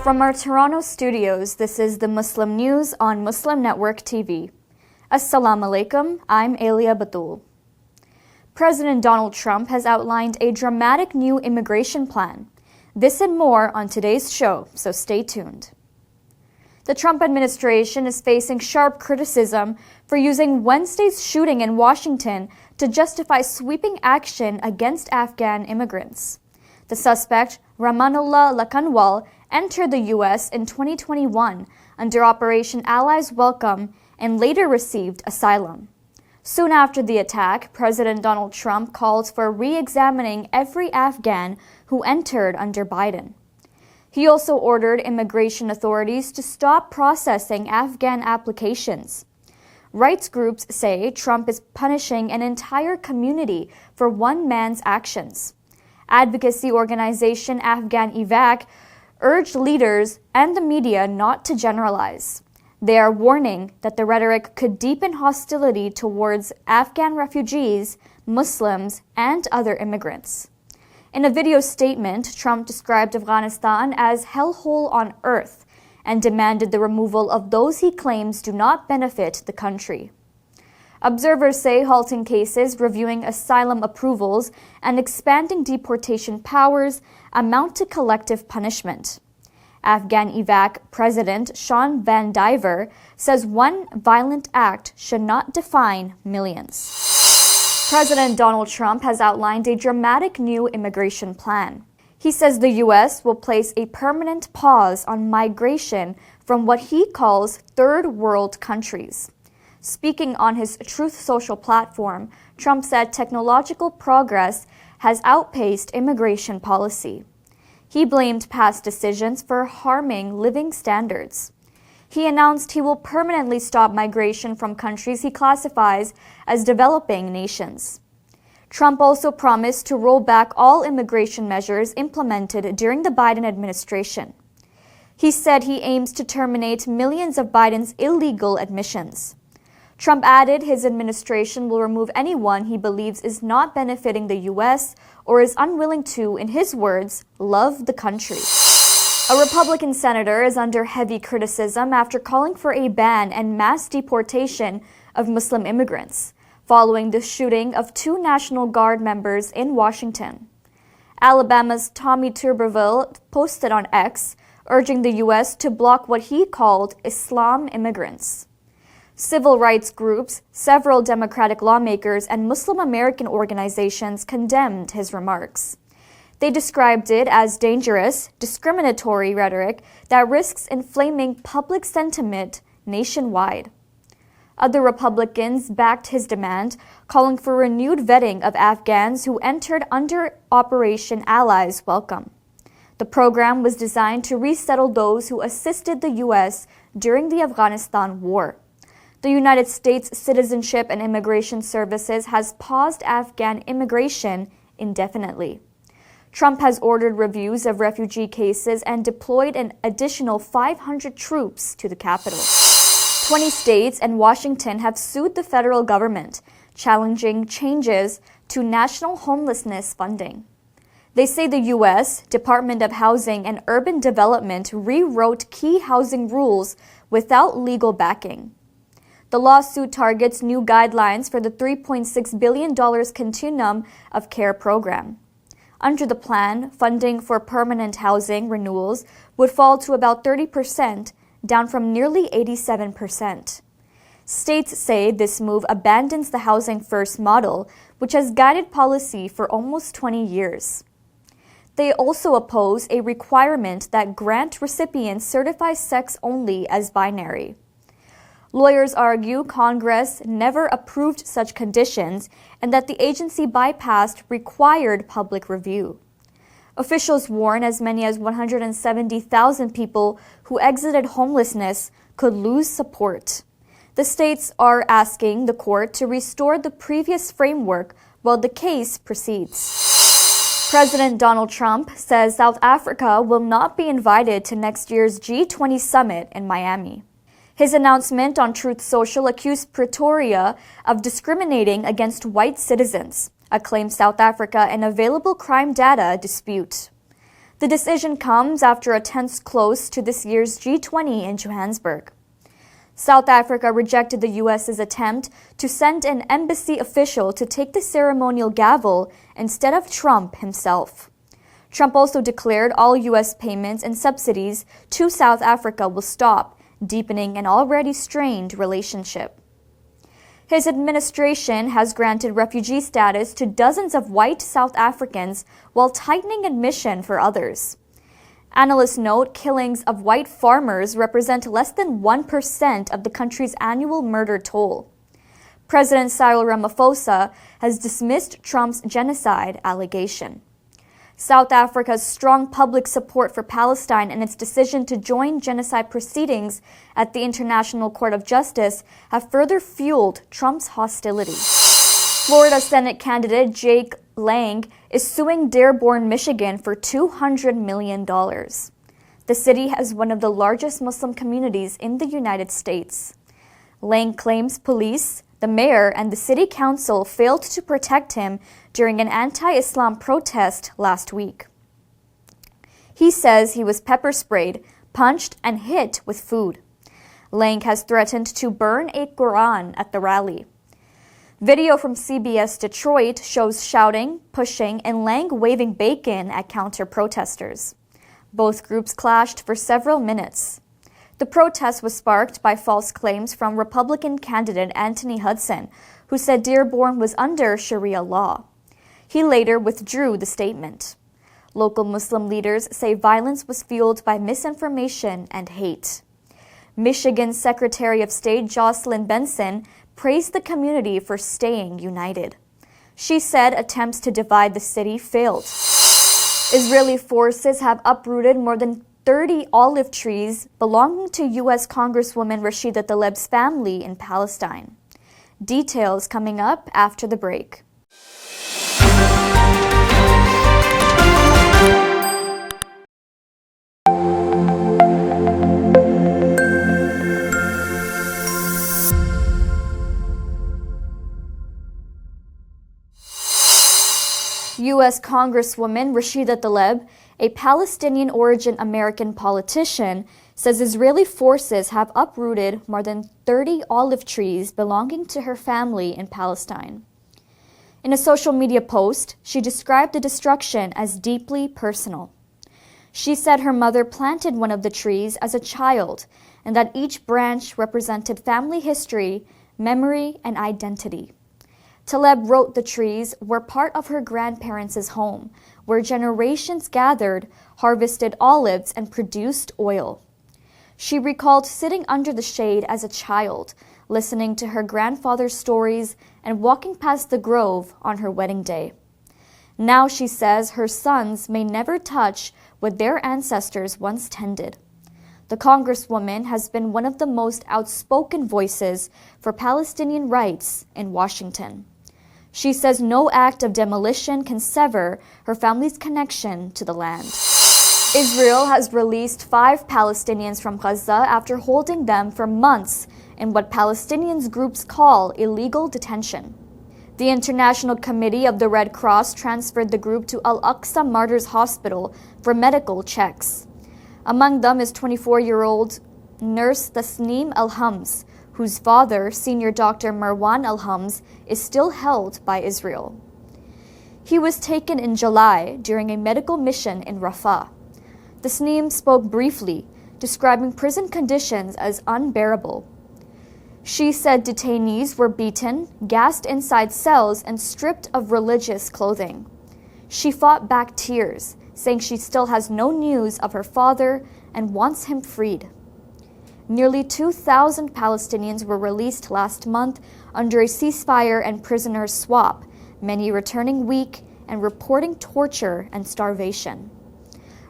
From our Toronto studios, this is the Muslim News on Muslim Network TV. Assalamu alaikum, I'm Aylia Batool. President Donald Trump has outlined a dramatic new immigration plan. This and more on today's show, so stay tuned. The Trump administration is facing sharp criticism for using Wednesday's shooting in Washington to justify sweeping action against Afghan immigrants. The suspect, Rahmanullah Lakanwal, entered the U.S. in 2021 under Operation Allies Welcome and later received asylum. Soon after the attack, President Donald Trump called for re-examining every Afghan who entered under Biden. He also ordered immigration authorities to stop processing Afghan applications. Rights groups say Trump is punishing an entire community for one man's actions. Advocacy organization Afghan Evac urged leaders and the media not to generalize. They are warning that the rhetoric could deepen hostility towards Afghan refugees, Muslims, and other immigrants. In a video statement, Trump described Afghanistan as hellhole on earth and demanded the removal of those he claims do not benefit the country. Observers say halting cases, reviewing asylum approvals, and expanding deportation powers amount to collective punishment. Afghan Evac President Sean Van Diver says one violent act should not define millions. President Donald Trump has outlined a dramatic new immigration plan. He says the U.S. will place a permanent pause on migration from what he calls third world countries. Speaking on his Truth Social platform, Trump said technological progress has outpaced immigration policy. He blamed past decisions for harming living standards. He announced he will permanently stop migration from countries he classifies as developing nations. Trump also promised to roll back all immigration measures implemented during the Biden administration. He said he aims to terminate millions of Biden's illegal admissions. Trump added his administration will remove anyone he believes is not benefiting the U.S. or is unwilling to, in his words, love the country. A Republican senator is under heavy criticism after calling for a ban and mass deportation of Muslim immigrants, following the shooting of two National Guard members in Washington. Alabama's Tommy Tuberville posted on X, urging the U.S. to block what he called Islam immigrants. Civil rights groups, several Democratic lawmakers, and Muslim American organizations condemned his remarks. They described it as dangerous, discriminatory rhetoric that risks inflaming public sentiment nationwide. Other Republicans backed his demand, calling for renewed vetting of Afghans who entered under Operation Allies Welcome. The program was designed to resettle those who assisted the U.S. during the Afghanistan war. The United States Citizenship and Immigration Services has paused Afghan immigration indefinitely. Trump has ordered reviews of refugee cases and deployed an additional 500 troops to the capital. 20 states and Washington have sued the federal government, challenging changes to national homelessness funding. They say the U.S. Department of Housing and Urban Development rewrote key housing rules without legal backing. The lawsuit targets new guidelines for the $3.6 billion Continuum of Care program. Under the plan, funding for permanent housing renewals would fall to about 30%, down from nearly 87%. States say this move abandons the Housing First model, which has guided policy for almost 20 years. They also oppose a requirement that grant recipients certify sex only as binary. Lawyers argue Congress never approved such conditions and that the agency bypassed required public review. Officials warn as many as 170,000 people who exited homelessness could lose support. The states are asking the court to restore the previous framework while the case proceeds. President Donald Trump says South Africa will not be invited to next year's G20 summit in Miami. His announcement on Truth Social accused Pretoria of discriminating against white citizens, a claim South Africa and available crime data dispute. The decision comes after a tense close to this year's G20 in Johannesburg. South Africa rejected the U.S.'s attempt to send an embassy official to take the ceremonial gavel instead of Trump himself. Trump also declared all U.S. payments and subsidies to South Africa will stop, deepening an already strained relationship. His administration has granted refugee status to dozens of white South Africans while tightening admission for others. Analysts note killings of white farmers represent less than 1% of the country's annual murder toll. President Cyril Ramaphosa has dismissed Trump's genocide allegation. South Africa's strong public support for Palestine and its decision to join genocide proceedings at the International Court of Justice have further fueled Trump's hostility. Florida Senate candidate Jake Lang is suing Dearborn, Michigan for $200 million. The city has one of the largest Muslim communities in the United States. Lang claims police, the mayor, and the city council failed to protect him during an anti-Islam protest last week. He says he was pepper sprayed, punched, and hit with food. Lang has threatened to burn a Quran at the rally. Video from CBS Detroit shows shouting, pushing, and Lang waving bacon at counter-protesters. Both groups clashed for several minutes. The protest was sparked by false claims from Republican candidate Anthony Hudson, who said Dearborn was under Sharia law. He later withdrew the statement. Local Muslim leaders say violence was fueled by misinformation and hate. Michigan Secretary of State Jocelyn Benson praised the community for staying united. She said attempts to divide the city failed. Israeli forces have uprooted more than 30 olive trees belonging to U.S. Congresswoman Rashida Tlaib's family in Palestine. Details coming up after the break. U.S. Congresswoman Rashida Tlaib, a Palestinian-origin American politician, says Israeli forces have uprooted more than 30 olive trees belonging to her family in Palestine. In a social media post, she described the destruction as deeply personal. She said her mother planted one of the trees as a child and that each branch represented family history, memory, and identity. Tlaib wrote the trees were part of her grandparents' home, where generations gathered, harvested olives, and produced oil. She recalled sitting under the shade as a child, listening to her grandfather's stories, and walking past the grove on her wedding day. Now she says her sons may never touch what their ancestors once tended. The Congresswoman has been one of the most outspoken voices for Palestinian rights in Washington. She says no act of demolition can sever her family's connection to the land. Israel has released 5 Palestinians from Gaza after holding them for months in what Palestinian groups call illegal detention. The International Committee of the Red Cross transferred the group to Al-Aqsa Martyrs Hospital for medical checks. Among them is 24-year-old nurse Tasneem Al-Hams, whose father, senior doctor Marwan Al-Hams, is still held by Israel. He was taken in July during a medical mission in Rafah. Tasneem spoke briefly, describing prison conditions as unbearable. She said detainees were beaten, gassed inside cells, and stripped of religious clothing. She fought back tears, saying she still has no news of her father and wants him freed. Nearly 2,000 Palestinians were released last month under a ceasefire and prisoners swap, many returning weak and reporting torture and starvation.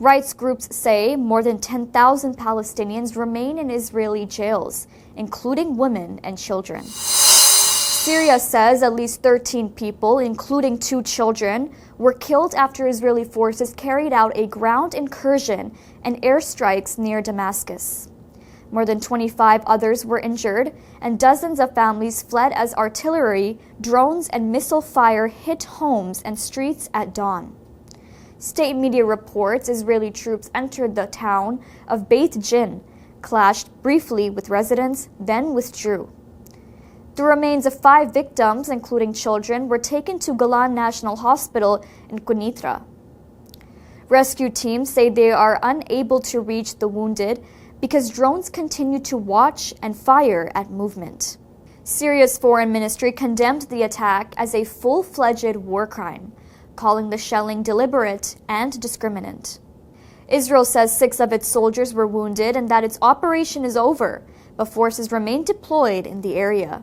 Rights groups say more than 10,000 Palestinians remain in Israeli jails, including women and children. Syria says at least 13 people, including 2 children, were killed after Israeli forces carried out a ground incursion and airstrikes near Damascus. More than 25 others were injured, and dozens of families fled as artillery, drones, and missile fire hit homes and streets at dawn. State media reports Israeli troops entered the town of Beit Jin, clashed briefly with residents, then withdrew. The remains of 5 victims, including children, were taken to Golan National Hospital in Quneitra. Rescue teams say they are unable to reach the wounded because drones continue to watch and fire at movement. Syria's foreign ministry condemned the attack as a full-fledged war crime, calling the shelling deliberate and discriminant. Israel says 6 of its soldiers were wounded and that its operation is over, but forces remain deployed in the area.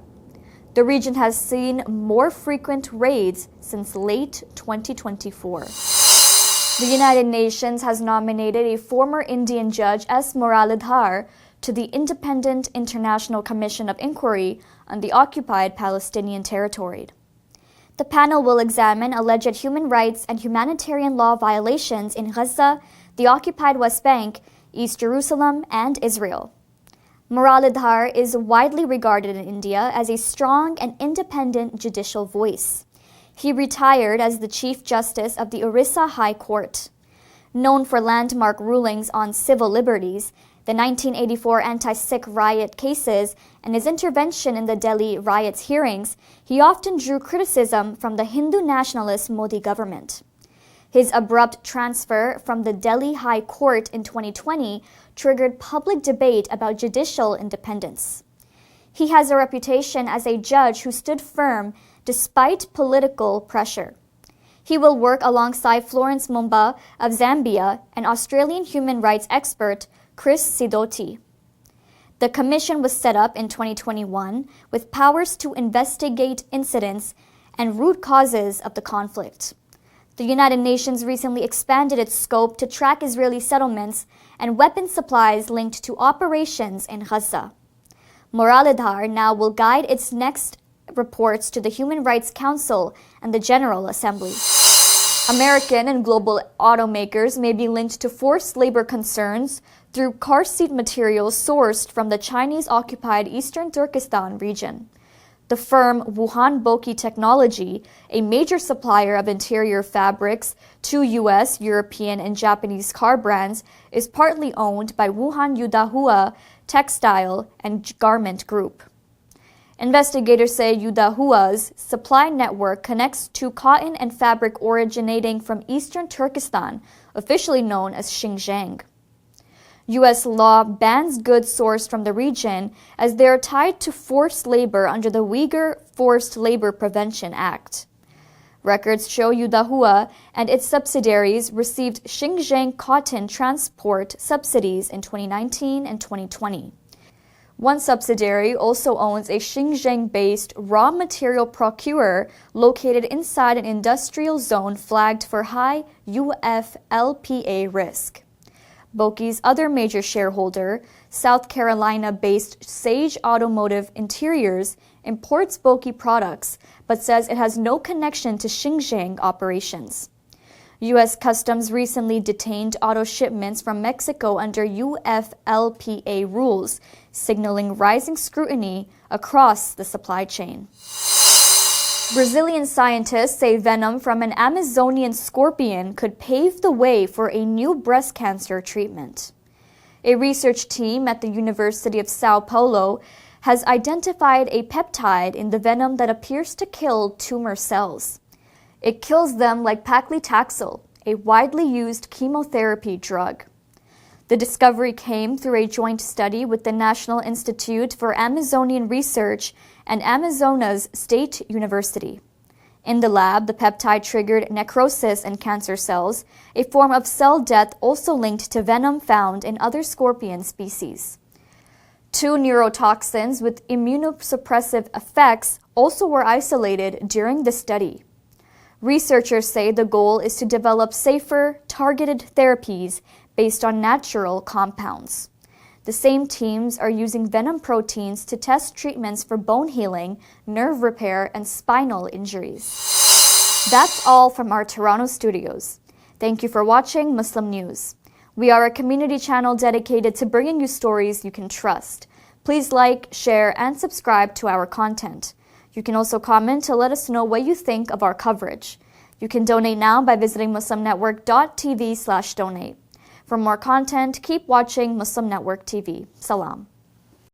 The region has seen more frequent raids since late 2024. The United Nations has nominated a former Indian judge S. Muralidhar to the Independent International Commission of Inquiry on the occupied Palestinian territory. The panel will examine alleged human rights and humanitarian law violations in Gaza, the occupied West Bank, East Jerusalem, and Israel. Muralidhar is widely regarded in India as a strong and independent judicial voice. He retired as the Chief Justice of the Orissa High Court. Known for landmark rulings on civil liberties, the 1984 anti-Sikh riot cases, and his intervention in the Delhi riots hearings, he often drew criticism from the Hindu nationalist Modi government. His abrupt transfer from the Delhi High Court in 2020 triggered public debate about judicial independence. He has a reputation as a judge who stood firm despite political pressure. He will work alongside Florence Mumba of Zambia and Australian human rights expert Chris Sidoti. The commission was set up in 2021 with powers to investigate incidents and root causes of the conflict. The United Nations recently expanded its scope to track Israeli settlements and weapons supplies linked to operations in Gaza. Muralidhar now will guide its next reports to the Human Rights Council and the General Assembly. American and global automakers may be linked to forced labor concerns through car seat materials sourced from the Chinese-occupied eastern Turkestan region. The firm Wuhan Boki Technology, a major supplier of interior fabrics to U.S., European, and Japanese car brands, is partly owned by Wuhan Yudahua Textile and Garment Group. Investigators say Yudahua's supply network connects to cotton and fabric originating from eastern Turkestan, officially known as Xinjiang. U.S. law bans goods sourced from the region as they are tied to forced labor under the Uyghur Forced Labor Prevention Act. Records show Yudahua and its subsidiaries received Xinjiang cotton transport subsidies in 2019 and 2020. One subsidiary also owns a Xinjiang-based raw material procurer located inside an industrial zone flagged for high UFLPA risk. Boki's other major shareholder, South Carolina-based Sage Automotive Interiors, imports Boki products, but says it has no connection to Xinjiang operations. U.S. Customs recently detained auto shipments from Mexico under UFLPA rules, signaling rising scrutiny across the supply chain. Brazilian scientists say venom from an Amazonian scorpion could pave the way for a new breast cancer treatment. A research team at the University of Sao Paulo has identified a peptide in the venom that appears to kill tumor cells. It kills them like paclitaxel, a widely used chemotherapy drug. The discovery came through a joint study with the National Institute for Amazonian Research and Amazonas State University. In the lab, the peptide triggered necrosis in cancer cells, a form of cell death also linked to venom found in other scorpion species. 2 neurotoxins with immunosuppressive effects also were isolated during the study. Researchers say the goal is to develop safer, targeted therapies based on natural compounds. The same teams are using venom proteins to test treatments for bone healing, nerve repair, and spinal injuries. That's all from our Toronto studios. Thank you for watching Muslim News. We are a community channel dedicated to bringing you stories you can trust. Please like, share, and subscribe to our content. You can also comment to let us know what you think of our coverage. You can donate now by visiting muslimnetwork.tv/donate. For more content, keep watching Muslim Network TV. Salam.